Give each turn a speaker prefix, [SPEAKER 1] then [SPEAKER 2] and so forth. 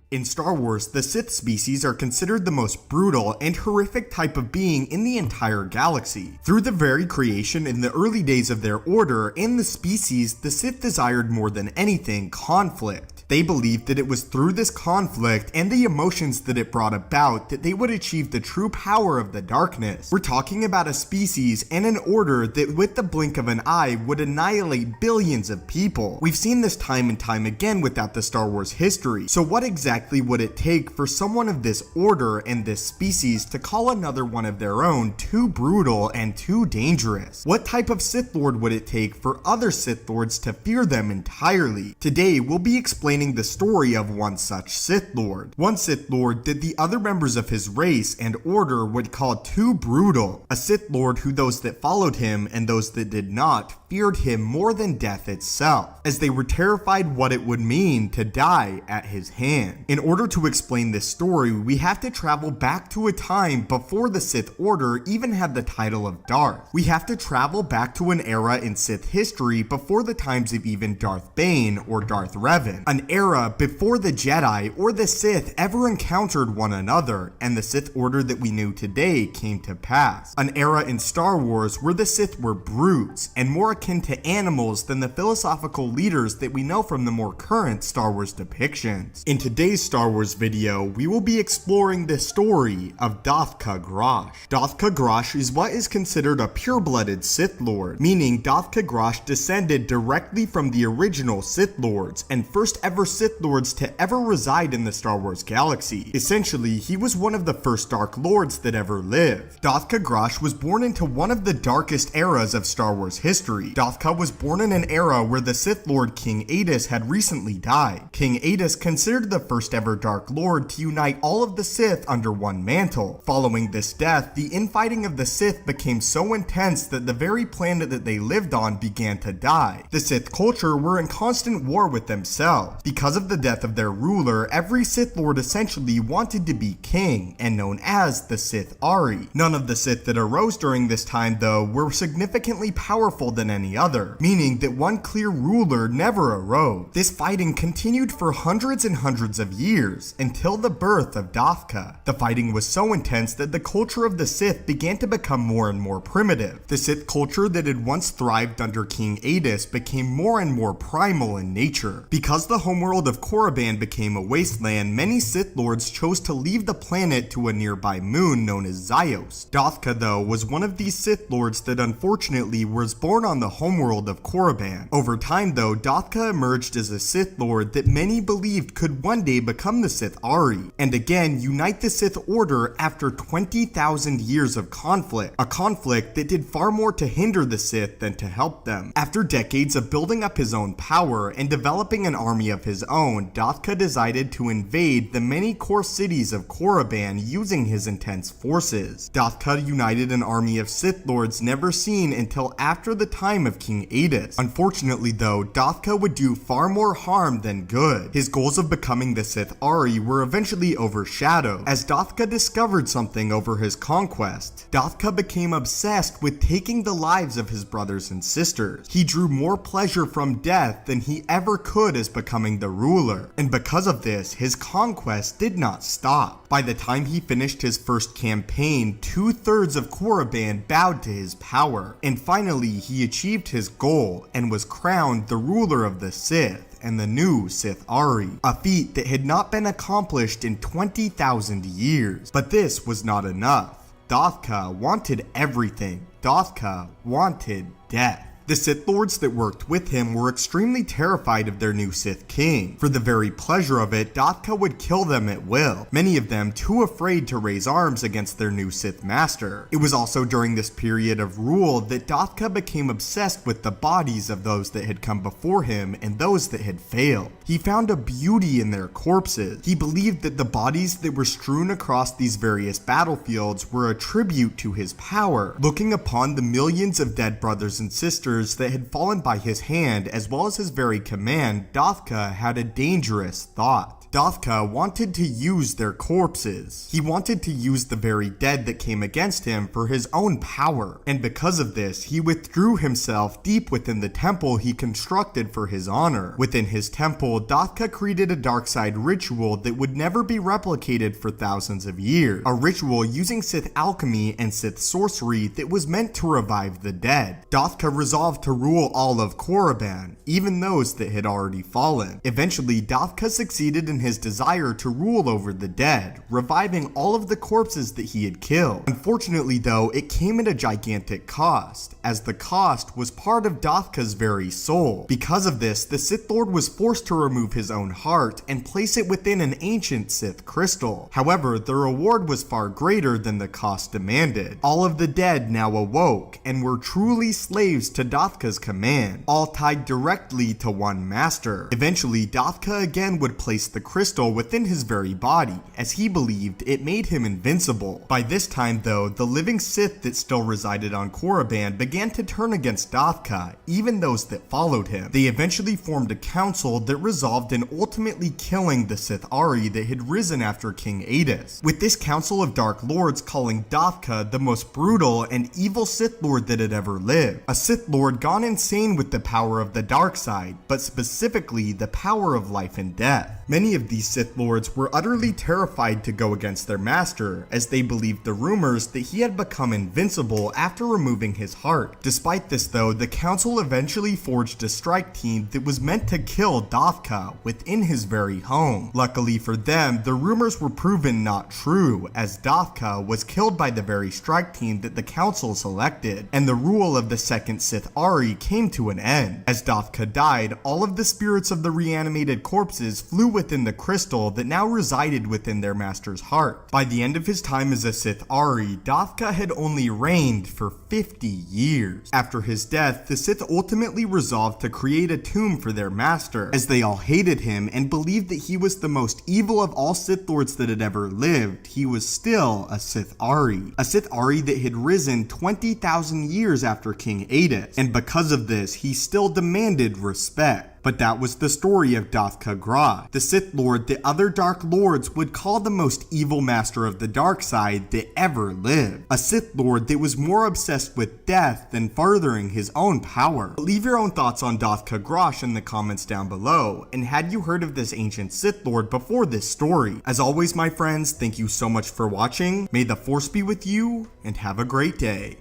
[SPEAKER 1] In Star Wars, the Sith species are considered the most brutal and horrific type of being in the entire galaxy. Through the very creation in the early days of their order and the species, the Sith desired more than anything conflict. They believed that it was through this conflict and the emotions that it brought about that they would achieve the true power of the darkness. We're talking about a species and an order that with the blink of an eye would annihilate billions of people. We've seen this time and time again without the Star Wars history. So what exactly would it take for someone of this order and this species to call another one of their own too brutal and too dangerous? What type of Sith Lord would it take for other Sith Lords to fear them entirely? Today we'll be explaining the story of one such Sith Lord. One Sith Lord that the other members of his race and order would call too brutal. A Sith Lord who those that followed him and those that did not feared him more than death itself, as they were terrified what it would mean to die at his hand. In order to explain this story, we have to travel back to a time before the Sith Order even had the title of Darth. We have to travel back to an era in Sith history before the times of even Darth Bane or Darth Revan, an era before the Jedi or the Sith ever encountered one another and the Sith Order that we knew today came to pass. An era in Star Wars where the Sith were brutes and more akin to animals than the philosophical leaders that we know from the more current Star Wars depictions. In today's Star Wars video, we will be exploring the story of Dothka Grosh. Dothka Grosh is what is considered a pure-blooded Sith Lord, meaning Dothka Grosh descended directly from the original Sith Lords and first ever Sith Lords to ever reside in the Star Wars galaxy. Essentially, he was one of the first Dark Lords that ever lived. Dothka Grosh was born into one of the darkest eras of Star Wars history. Dothka was born in an era where the Sith Lord King Adus had recently died. King Adus considered the first ever Dark Lord to unite all of the Sith under one mantle. Following this death, the infighting of the Sith became so intense that the very planet that they lived on began to die. The Sith culture were in constant war with themselves. Because of the death of their ruler, every Sith Lord essentially wanted to be king, and known as the Sith Ari. None of the Sith that arose during this time, though, were significantly powerful than any other, meaning that one clear ruler never arose. This fighting continued for hundreds and hundreds of years, until the birth of Dothka. The fighting was so intense that the culture of the Sith began to become more and more primitive. The Sith culture that had once thrived under King Adus became more and more primal in nature. Because the homeworld of Korriban became a wasteland, many Sith Lords chose to leave the planet to a nearby moon known as Zyos. Dothka, though, was one of these Sith Lords that unfortunately was born on the homeworld of Korriban. Over time, though, Dothka emerged as a Sith Lord that many believed could one day become the Sith Ari, and again unite the Sith Order after 20,000 years of conflict, a conflict that did far more to hinder the Sith than to help them. After decades of building up his own power and developing an army of his own, Dothka decided to invade the many core cities of Korriban using his intense forces. Dothka united an army of Sith Lords never seen until after the time of King Adus. Unfortunately, though, Dothka would do far more harm than good. His goals of becoming the Sith Ari were eventually overshadowed, as Dothka discovered something over his conquest. Dothka became obsessed with taking the lives of his brothers and sisters. He drew more pleasure from death than he ever could as becoming the ruler, and because of this, his conquest did not stop. By the time he finished his first campaign, 2/3 of Korriban bowed to his power, and finally he achieved his goal and was crowned the ruler of the Sith and the new Sith Ari, a feat that had not been accomplished in 20,000 years. But this was not enough. Dothka wanted everything. Dothka wanted death. The Sith Lords that worked with him were extremely terrified of their new Sith King. For the very pleasure of it, Dothka would kill them at will, many of them too afraid to raise arms against their new Sith Master. It was also during this period of rule that Dothka became obsessed with the bodies of those that had come before him and those that had failed. He found a beauty in their corpses. He believed that the bodies that were strewn across these various battlefields were a tribute to his power. Looking upon the millions of dead brothers and sisters masters that had fallen by his hand as well as his very command, Dothka had a dangerous thought. Dothka wanted to use their corpses. He wanted to use the very dead that came against him for his own power, and because of this, he withdrew himself deep within the temple he constructed for his honor. Within his temple, Dothka created a dark side ritual that would never be replicated for thousands of years. A ritual using Sith alchemy and Sith sorcery that was meant to revive the dead. Dothka resolved to rule all of Korriban, even those that had already fallen. Eventually, Dothka succeeded in his desire to rule over the dead, reviving all of the corpses that he had killed. Unfortunately though, it came at a gigantic cost, as the cost was part of Dothka's very soul. Because of this, the Sith Lord was forced to remove his own heart and place it within an ancient Sith crystal. However, the reward was far greater than the cost demanded. All of the dead now awoke and were truly slaves to Dothka's command, all tied directly to one master. Eventually, Dothka again would place the crystal within his very body, as he believed it made him invincible. By this time though, the living Sith that still resided on Korriban began to turn against Dothka, even those that followed him. They eventually formed a council that resolved in ultimately killing the Sith Ari that had risen after King Adus, with this council of Dark Lords calling Dothka the most brutal and evil Sith Lord that had ever lived. A Sith Lord gone insane with the power of the dark side, but specifically the power of life and death. Many of these Sith Lords were utterly terrified to go against their master, as they believed the rumors that he had become invincible after removing his heart. Despite this though, the council eventually forged a strike team that was meant to kill Dothka within his very home. Luckily for them, the rumors were proven not true, as Dothka was killed by the very strike team that the council selected, and the rule of the second Sith Ari came to an end. As Dothka died, all of the spirits of the reanimated corpses flew within the crystal that now resided within their master's heart. By the end of his time as a Sith Ari, Dothka had only reigned for 50 years. After his death, the Sith ultimately resolved to create a tomb for their master, as they all hated him and believed that he was the most evil of all Sith Lords that had ever lived. He was still a Sith Ari. A Sith Ari that had risen 20,000 years after King Adus, and because of this, he still demanded respect. But that was the story of Dothka Gra, the Sith Lord that other Dark Lords would call the most evil master of the dark side that ever lived. A Sith Lord that was more obsessed with death than furthering his own power. Leave your own thoughts on Dothka Gra in the comments down below, and had you heard of this ancient Sith Lord before this story? As always my friends, thank you so much for watching, may the Force be with you, and have a great day.